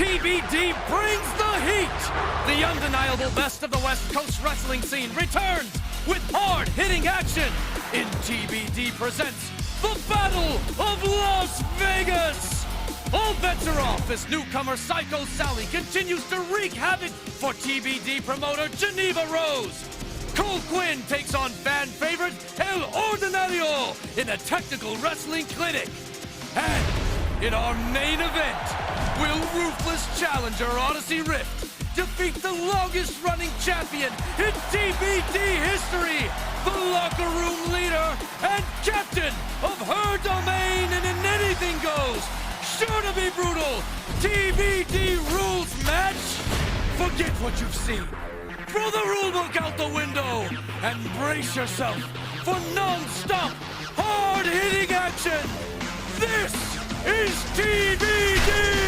TBD brings the heat! The undeniable best of the West Coast wrestling scene returns with hard-hitting action in TBD presents the Battle of Las Vegas! All bets are off as newcomer Psycho Sally continues to wreak havoc for TBD promoter Geneva Rose. Cole Quinn takes on fan favorite El Ordinario in a technical wrestling clinic. And in our main event, will ruthless challenger Odyssey Rift defeat the longest running champion in TBD history, the locker room leader and captain of her domain and in anything goes, sure to be brutal, TBD rules match? Forget what you've seen. Throw the rulebook out the window and brace yourself for non-stop, hard-hitting action. This is TBD!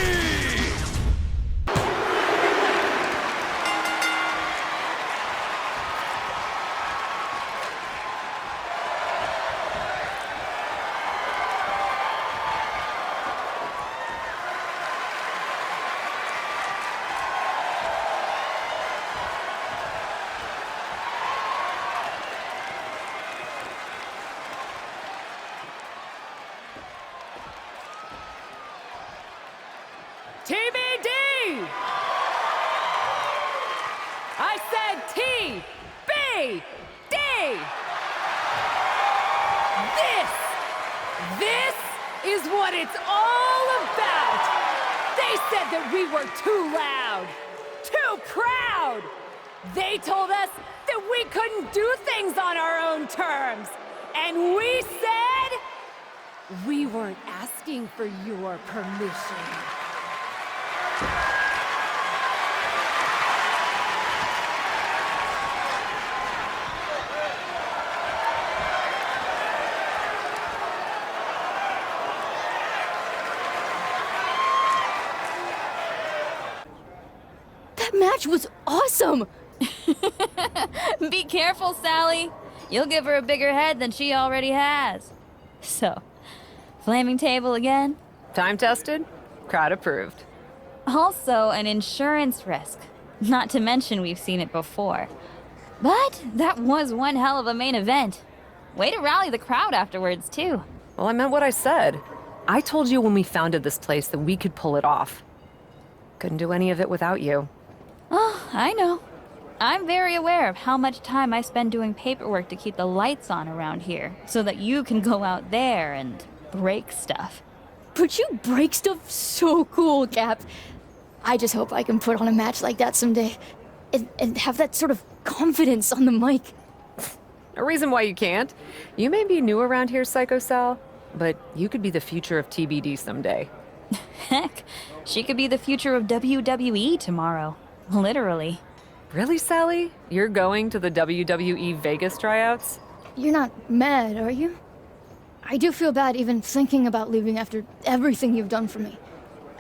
TBD! I said TBD! This is what it's all about! They said that we were too loud, too proud! They told us that we couldn't do things on our own terms! And we said we weren't asking for your permission. That match was awesome! Be careful, Sally. You'll give her a bigger head than she already has. So, flaming table again? Time tested, crowd approved. Also an insurance risk. Not to mention we've seen it before. But that was one hell of a main event. Way to rally the crowd afterwards, too. Well, I meant what I said. I told you when we founded this place that we could pull it off. Couldn't do any of it without you. Oh, I know. I'm very aware of how much time I spend doing paperwork to keep the lights on around here, so that you can go out there and break stuff. But you break stuff so cool, Cap. I just hope I can put on a match like that someday. And have that sort of confidence on the mic. A reason why you can't. You may be new around here, Psycho Sal, but you could be the future of TBD someday. Heck, she could be the future of WWE tomorrow. Literally. Really, Sally? You're going to the WWE Vegas tryouts? You're not mad, are you? I do feel bad even thinking about leaving after everything you've done for me.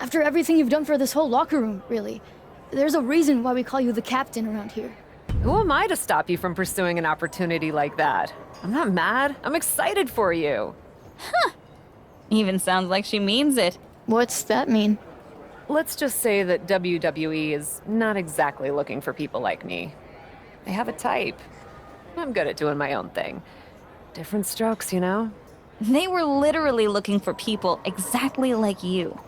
After everything you've done for this whole locker room, really. There's a reason why we call you the captain around here. Who am I to stop you from pursuing an opportunity like that? I'm not mad. I'm excited for you. Even sounds like she means it. What's that mean? Let's just say that WWE is not exactly looking for people like me. They have a type. I'm good at doing my own thing. Different strokes, you know? They were literally looking for people exactly like you.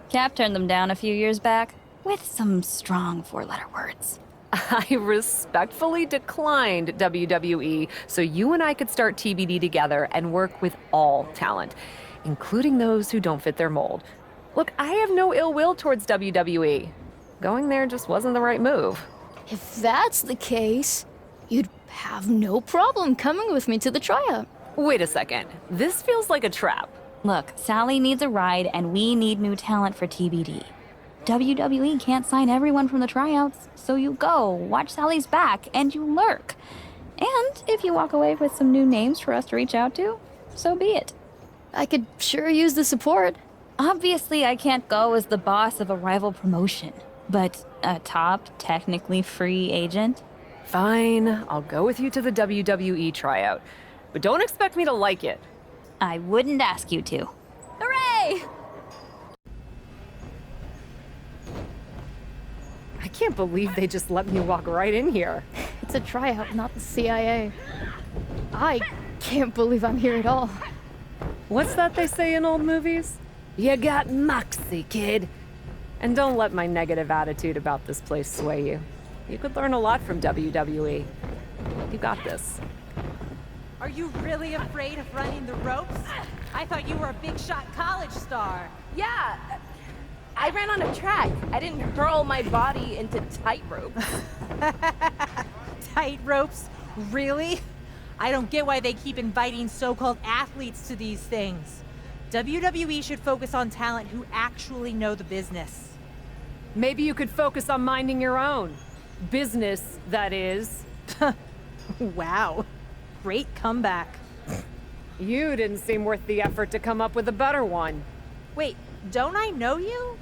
Cap turned them down a few years back, with some strong four-letter words. I respectfully declined WWE so you and I could start TBD together and work with all talent, including those who don't fit their mold. Look, I have no ill will towards WWE. Going there just wasn't the right move. If that's the case, you'd have no problem coming with me to the tryout. Wait a second. This feels like a trap. Look, Sally needs a ride, and we need new talent for TBD. WWE can't sign everyone from the tryouts, so you go, watch Sally's back, and you lurk. And if you walk away with some new names for us to reach out to, so be it. I could sure use the support. Obviously, I can't go as the boss of a rival promotion, but a top, technically free agent? Fine, I'll go with you to the WWE tryout. But don't expect me to like it. I wouldn't ask you to. Hooray! I can't believe they just let me walk right in here. It's a tryout, not the CIA. I can't believe I'm here at all. What's that they say in old movies? You got moxie, kid. And don't let my negative attitude about this place sway you. You could learn a lot from WWE. You got this. Are you really afraid of running the ropes? I thought you were a big shot college star. Yeah, I ran on a track. I didn't hurl my body into tightrope. Tight ropes? Really? I don't get why they keep inviting so-called athletes to these things. WWE should focus on talent who actually know the business. Maybe you could focus on minding your own. Business, that is. Wow. Great comeback. You didn't seem worth the effort to come up with a better one. Wait, don't I know you?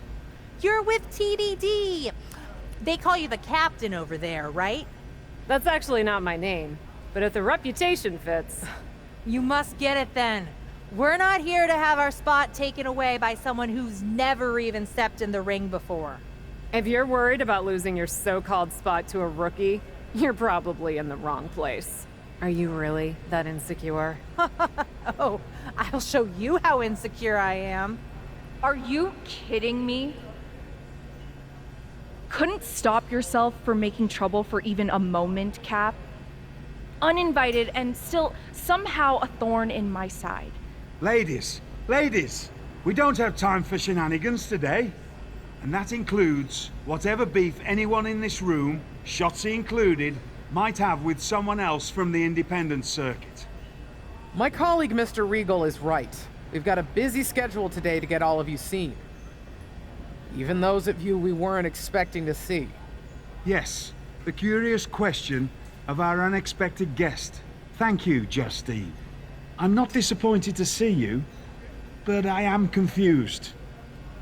You're with TBD. They call you the captain over there, right? That's actually not my name, but if the reputation fits... You must get it then. We're not here to have our spot taken away by someone who's never even stepped in the ring before. If you're worried about losing your so-called spot to a rookie, you're probably in the wrong place. Are you really that insecure? Oh, I'll show you how insecure I am. Are you kidding me? Couldn't stop yourself from making trouble for even a moment, Cap? Uninvited and still somehow a thorn in my side. Ladies, we don't have time for shenanigans today. And that includes whatever beef anyone in this room, Shotzi included, might have with someone else from the independent circuit. My colleague, Mr. Regal, is right. We've got a busy schedule today to get all of you seen. Even those of you we weren't expecting to see. Yes, the curious question of our unexpected guest. Thank you, Justine. I'm not disappointed to see you, but I am confused.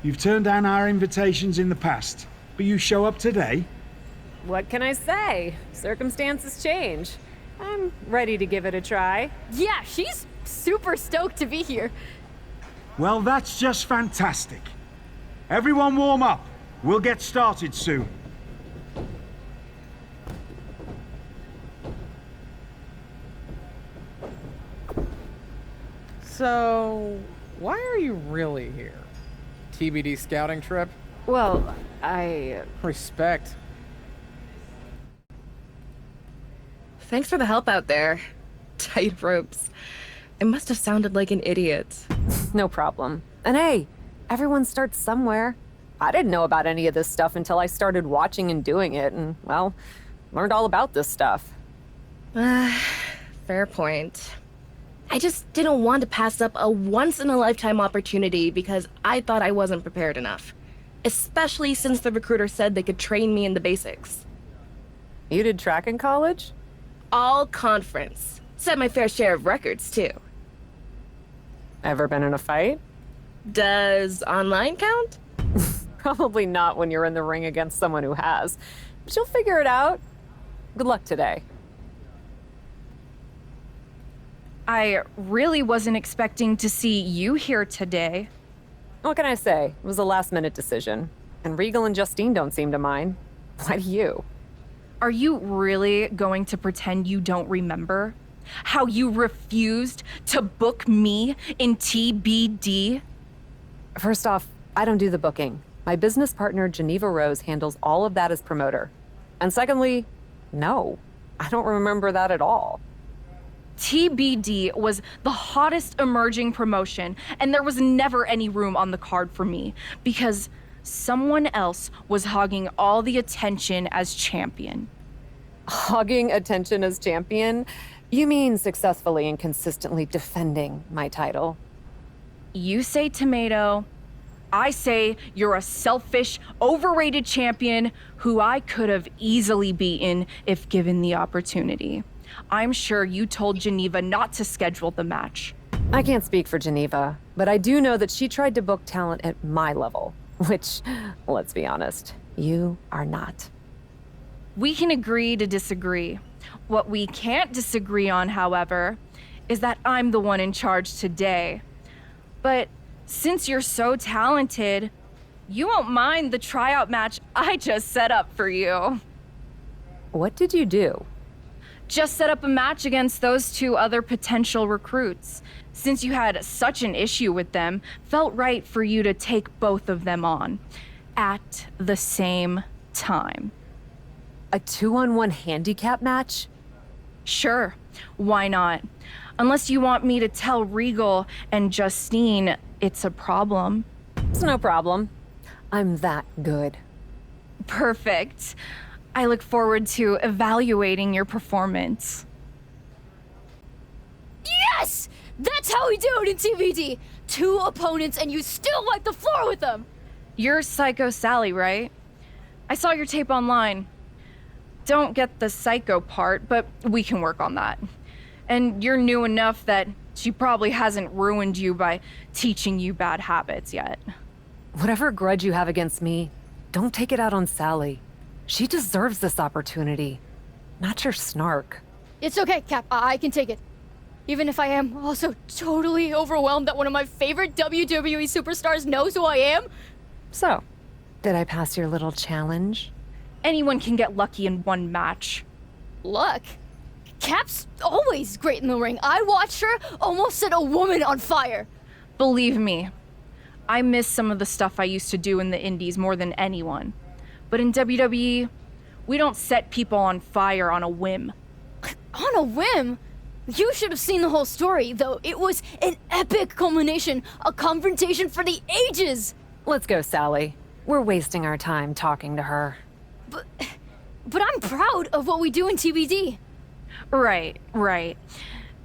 You've turned down our invitations in the past, but you show up today? What can I say? Circumstances change. I'm ready to give it a try. Yeah, she's super stoked to be here. Well, that's just fantastic. Everyone warm up. We'll get started soon. So, why are you really here? TBD scouting trip? Well, Respect. Thanks for the help out there. Tight ropes. I must have sounded like an idiot. No problem. And hey, everyone starts somewhere. I didn't know about any of this stuff until I started watching and doing it, and, well, learned all about this stuff. Fair point. I just didn't want to pass up a once-in-a-lifetime opportunity because I thought I wasn't prepared enough. Especially since the recruiter said they could train me in the basics. You did track in college? All conference. Set my fair share of records, too. Ever been in a fight? Does online count? Probably not when you're in the ring against someone who has. But you'll figure it out. Good luck today. I really wasn't expecting to see you here today. What can I say? It was a last-minute decision. And Regal and Justine don't seem to mind. Why do you? Are you really going to pretend you don't remember? How you refused to book me in TBD? First off, I don't do the booking. My business partner, Geneva Rose, handles all of that as promoter. And secondly, no, I don't remember that at all. TBD was the hottest emerging promotion, and there was never any room on the card for me because someone else was hogging all the attention as champion. Hogging attention as champion? You mean successfully and consistently defending my title? You say tomato, I say you're a selfish, overrated champion who I could have easily beaten if given the opportunity. I'm sure you told Geneva not to schedule the match. I can't speak for Geneva, but I do know that she tried to book talent at my level, which, let's be honest, you are not. We can agree to disagree. What we can't disagree on, however, is that I'm the one in charge today. But since you're so talented, You won't mind the tryout match I just set up for you. What did you do? Just set up a match against those two other potential recruits. Since you had such an issue with them, felt right for you to take both of them on at the same time. A 2-on-1 handicap match? Sure, why not? Unless you want me to tell Regal and Justine it's a problem. It's no problem. I'm that good. Perfect. I look forward to evaluating your performance. Yes! That's how we do it in TBD! 2 opponents and you still wipe the floor with them! You're Psycho Sally, right? I saw your tape online. Don't get the psycho part, but we can work on that. And you're new enough that she probably hasn't ruined you by teaching you bad habits yet. Whatever grudge you have against me, don't take it out on Sally. She deserves this opportunity, not your snark. It's okay, Cap. I can take it. Even if I am also totally overwhelmed that one of my favorite WWE superstars knows who I am. So, did I pass your little challenge? Anyone can get lucky in one match. Luck? Cap's always great in the ring. I watched her almost set a woman on fire. Believe me, I miss some of the stuff I used to do in the indies more than anyone. But in WWE, we don't set people on fire on a whim. On a whim? You should have seen the whole story, though. It was an epic culmination, a confrontation for the ages. Let's go, Sally. We're wasting our time talking to her. But I'm proud of what we do in TBD. Right.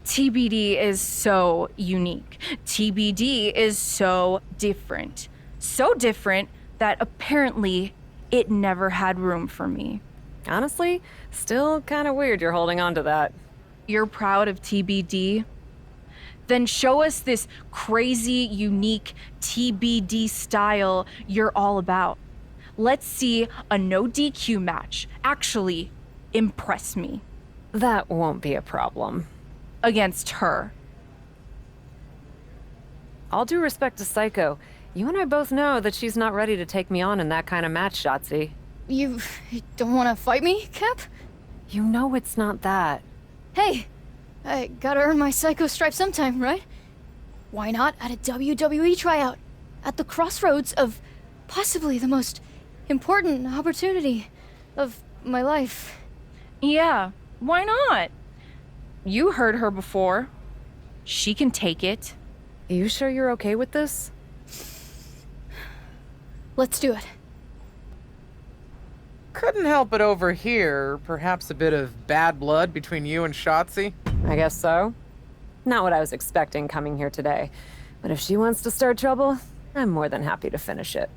TBD is so unique. TBD is so different. So different that apparently it never had room for me. Honestly, still kind of weird you're holding on to that. You're proud of TBD? Then show us this crazy, unique TBD style you're all about. Let's see a no DQ match actually impress me. That won't be a problem. Against her. All due respect to Psycho, you and I both know that she's not ready to take me on in that kind of match, Shotzi. You don't want to fight me, Cap? You know it's not that. Hey, I gotta earn my Psycho stripe sometime, right? Why not at a WWE tryout? At the crossroads of possibly the most important opportunity of my life. Yeah, why not? You heard her before. She can take it. You sure you're okay with this? Let's do it. Couldn't help but overhear perhaps a bit of bad blood between you and Shotzi. I guess so. Not what I was expecting coming here today. But if she wants to start trouble, I'm more than happy to finish it.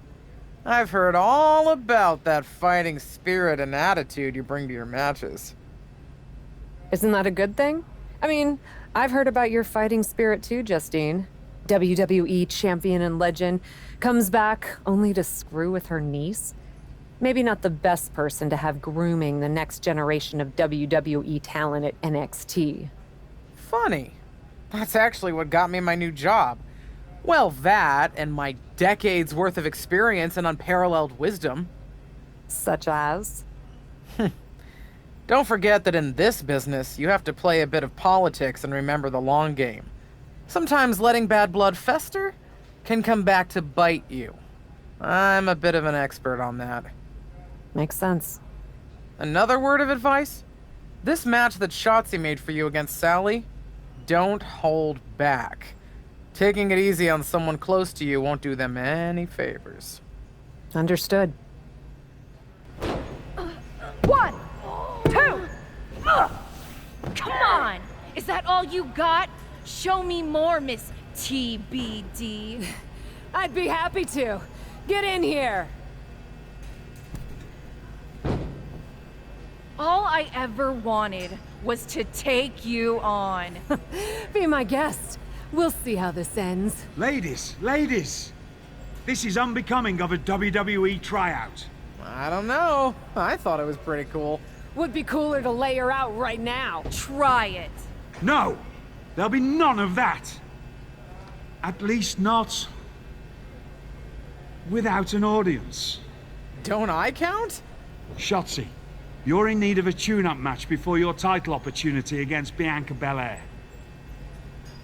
I've heard all about that fighting spirit and attitude you bring to your matches. Isn't that a good thing? I mean, I've heard about your fighting spirit too, Justine. WWE champion and legend comes back only to screw with her niece. Maybe not the best person to have grooming the next generation of WWE talent at NXT. Funny. That's actually what got me my new job. Well, that and my decades worth of experience and unparalleled wisdom. Such as? Don't forget that in this business, you have to play a bit of politics and remember the long game. Sometimes letting bad blood fester can come back to bite you. I'm a bit of an expert on that. Makes sense. Another word of advice? This match that Shotzi made for you against Sally, don't hold back. Taking it easy on someone close to you won't do them any favors. Understood. 1, 2. Come on! Is that all you got? Show me more, Miss TBD. I'd be happy to. Get in here. All I ever wanted was to take you on. Be my guest. We'll see how this ends. Ladies, this is unbecoming of a WWE tryout. I don't know. I thought it was pretty cool. Would be cooler to lay her out right now. Try it. No, there'll be none of that. At least not without an audience. Don't I count? Shotzi, you're in need of a tune-up match before your title opportunity against Bianca Belair.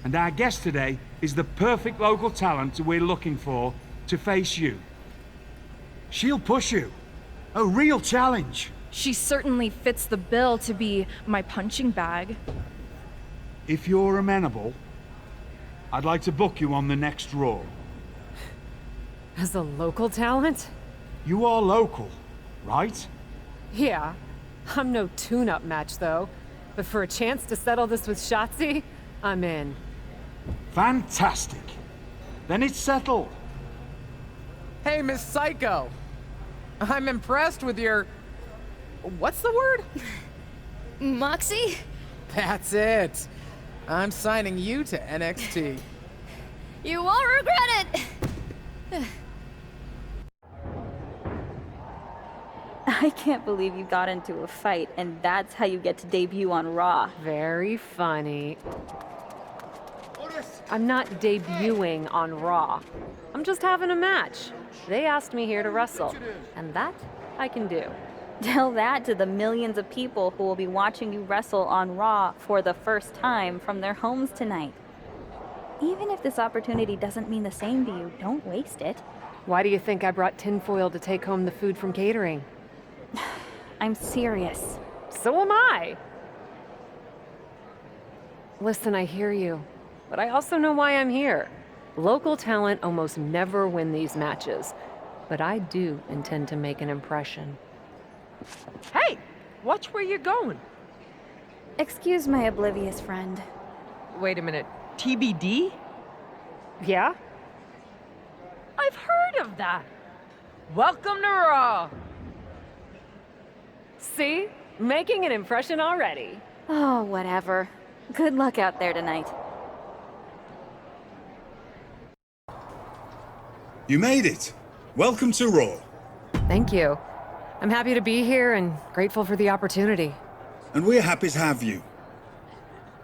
And our guest today is the perfect local talent we're looking for to face you. She'll push you. A real challenge. She certainly fits the bill to be my punching bag. If you're amenable, I'd like to book you on the next Raw. As a local talent? You are local, right? Yeah. I'm no tune-up match, though. But for a chance to settle this with Shotzi, I'm in. Fantastic. Then it's settled. Hey, Miss Psycho. I'm impressed with your... What's the word? Moxie? That's it. I'm signing you to NXT. You won't regret it! I can't believe you got into a fight, and that's how you get to debut on Raw. Very funny. I'm not debuting on Raw. I'm just having a match. They asked me here to wrestle, and that I can do. Tell that to the millions of people who will be watching you wrestle on Raw for the first time from their homes tonight. Even if this opportunity doesn't mean the same to you, don't waste it. Why do you think I brought tinfoil to take home the food from catering? I'm serious. So am I. Listen, I hear you, but I also know why I'm here. Local talent almost never win these matches, but I do intend to make an impression. Hey, watch where you're going. Excuse my oblivious friend. Wait a minute, TBD? Yeah? I've heard of that. Welcome to Raw. See? Making an impression already. Oh, whatever. Good luck out there tonight. You made it. Welcome to Raw. Thank you. I'm happy to be here and grateful for the opportunity. And we're happy to have you.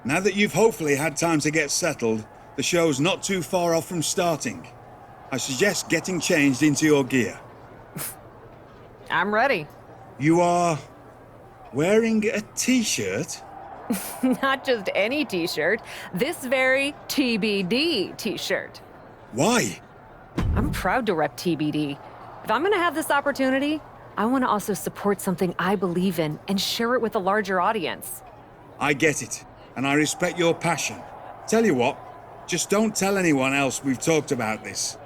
Now that you've hopefully had time to get settled, the show's not too far off from starting. I suggest getting changed into your gear. I'm ready. You are wearing a t-shirt? Not just any t-shirt, this very TBD t-shirt. Why? I'm proud to rep TBD. If I'm gonna have this opportunity, I want to also support something I believe in and share it with a larger audience. I get it, and I respect your passion. Tell you what, just don't tell anyone else we've talked about this.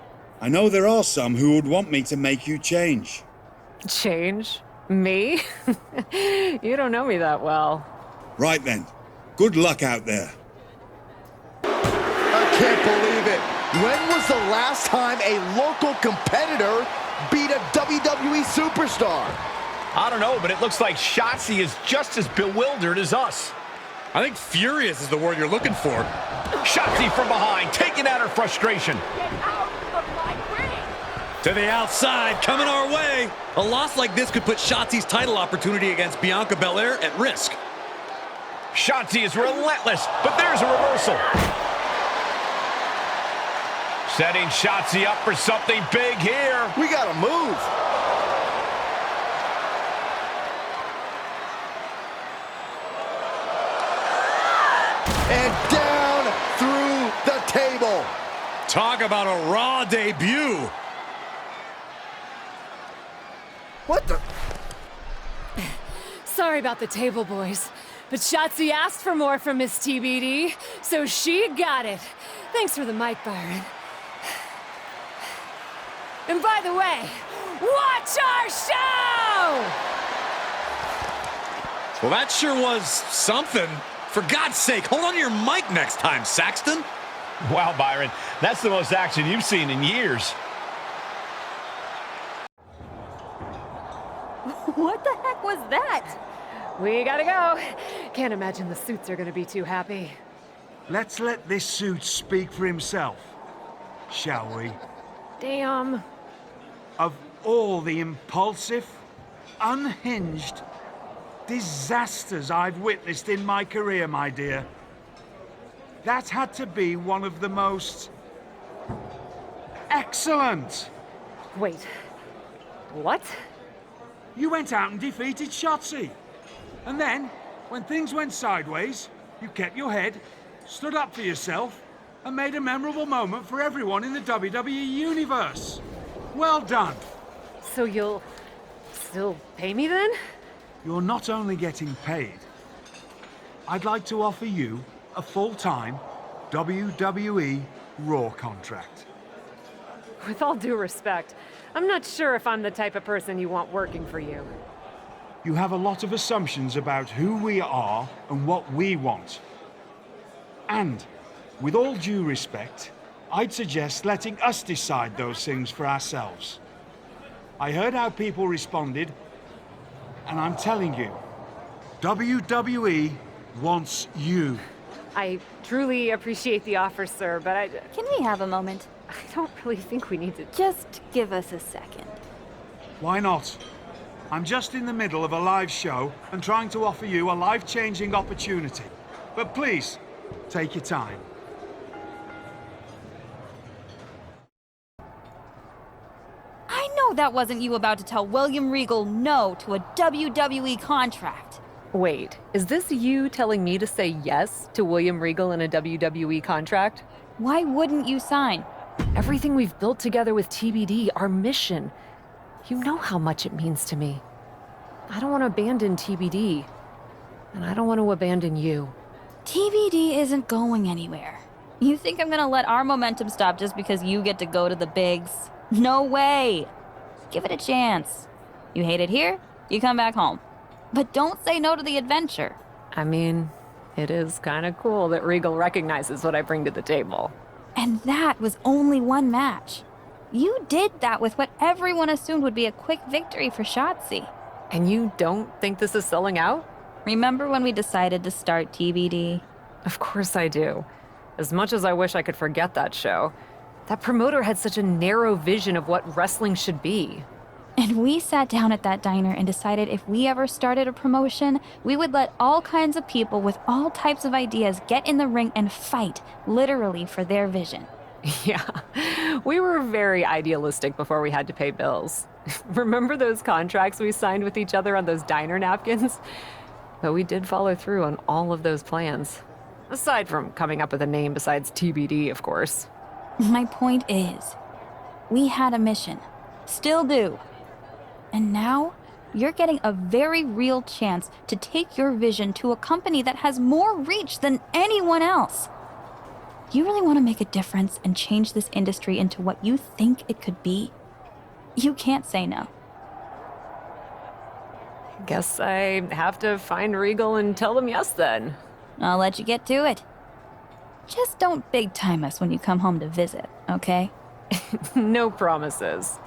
I know there are some who would want me to make you change. Change? Me? You don't know me that well. Right then. Good luck out there. I can't believe it. When was the last time a local competitor beat a WWE superstar? I don't know, but it looks like Shotzi is just as bewildered as us. I think furious is the word you're looking for. Shotzi from behind, taking out her frustration. Get out of my ring! To the outside, coming our way. A loss like this could put Shotzi's title opportunity against Bianca Belair at risk. Shotzi is relentless, but there's a reversal. Setting Shotzi up for something big here. We gotta move. And down through the table. Talk about a Raw debut. What the? Sorry about the table, boys. But Shotzi asked for more from Miss TBD, so she got it. Thanks for the mic, Byron. And by the way, watch our show! Well, that sure was something. For God's sake, hold on to your mic next time, Saxton. Wow, Byron, that's the most action you've seen in years. What the heck was that? We gotta go. Can't imagine the suits are gonna be too happy. Let's let this suit speak for himself, shall we? Damn. Of all the impulsive, unhinged disasters I've witnessed in my career, my dear, that had to be one of the most excellent. Wait. What? You went out and defeated Shotzi. And then, when things went sideways, you kept your head, stood up for yourself, and made a memorable moment for everyone in the WWE Universe. Well done. So you'll still pay me then? You're not only getting paid, I'd like to offer you a full-time WWE Raw contract. With all due respect, I'm not sure if I'm the type of person you want working for you. You have a lot of assumptions about who we are and what we want. And, with all due respect, I'd suggest letting us decide those things for ourselves. I heard how people responded, and I'm telling you, WWE wants you. I truly appreciate the offer, sir, but Can we have a moment? I don't really think we need to... Just give us a second. Why not? I'm just in the middle of a live show and trying to offer you a life-changing opportunity. But please, take your time. I know that wasn't you about to tell William Regal no to a WWE contract. Wait, is this you telling me to say yes to William Regal in a WWE contract? Why wouldn't you sign? Everything we've built together with TBD, our mission. You know how much it means to me. I don't want to abandon TBD, and I don't want to abandon you. TBD isn't going anywhere. You think I'm gonna let our momentum stop just because you get to go to the bigs? No way! Give it a chance. You hate it here, you come back home. But don't say no to the adventure. I mean, it is kind of cool that Regal recognizes what I bring to the table. And that was only one match. You did that with what everyone assumed would be a quick victory for Shotzi. And you don't think this is selling out? Remember when we decided to start TBD? Of course I do. As much as I wish I could forget that show, that promoter had such a narrow vision of what wrestling should be. And we sat down at that diner and decided if we ever started a promotion, we would let all kinds of people with all types of ideas get in the ring and fight, literally, for their vision. Yeah, we were very idealistic before we had to pay bills. Remember those contracts we signed with each other on those diner napkins? But we did follow through on all of those plans. Aside from coming up with a name besides TBD, of course. My point is, we had a mission. Still do. And now, you're getting a very real chance to take your vision to a company that has more reach than anyone else. You really want to make a difference and change this industry into what you think it could be? You can't say no. Guess I have to find Regal and tell them yes then. I'll let you get to it. Just don't big time us when you come home to visit, okay? No promises.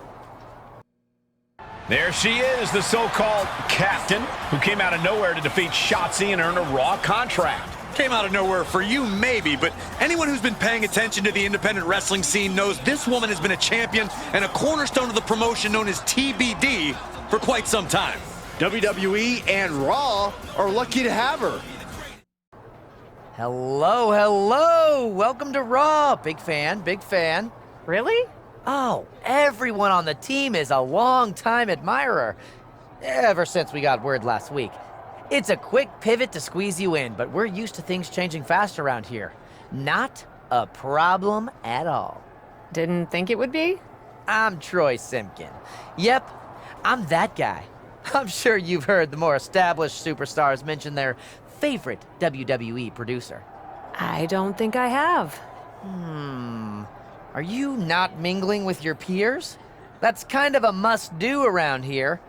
There she is, the so-called captain, who came out of nowhere to defeat Shotzi and earn a Raw contract. Came out of nowhere for you, maybe, but anyone who's been paying attention to the independent wrestling scene knows this woman has been a champion and a cornerstone of the promotion known as TBD for quite some time. WWE and Raw are lucky to have her. Hello, hello! Welcome to Raw! Big fan, big fan. Really? Oh, everyone on the team is a long-time admirer. Ever since we got word last week. It's a quick pivot to squeeze you in, but we're used to things changing fast around here. Not a problem at all. Didn't think it would be? I'm Troy Simpkin. Yep, I'm that guy. I'm sure you've heard the more established superstars mention their favorite WWE producer. I don't think I have. Are you not mingling with your peers? That's kind of a must-do around here.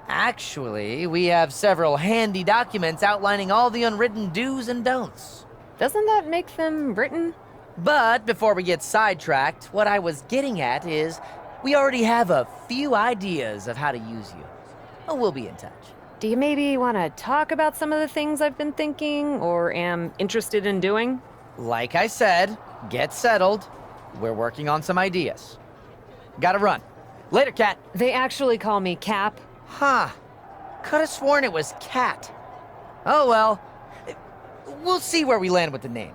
Actually, we have several handy documents outlining all the unwritten do's and don'ts. Doesn't that make them written? But before we get sidetracked, what I was getting at is we already have a few ideas of how to use you. We'll be in touch. Do you maybe want to talk about some of the things I've been thinking or am interested in doing? Like I said, get settled. We're working on some ideas. Gotta run. Later, Cat. They actually call me Cap. Huh. Could have sworn it was Cat. Oh well. We'll see where we land with the name.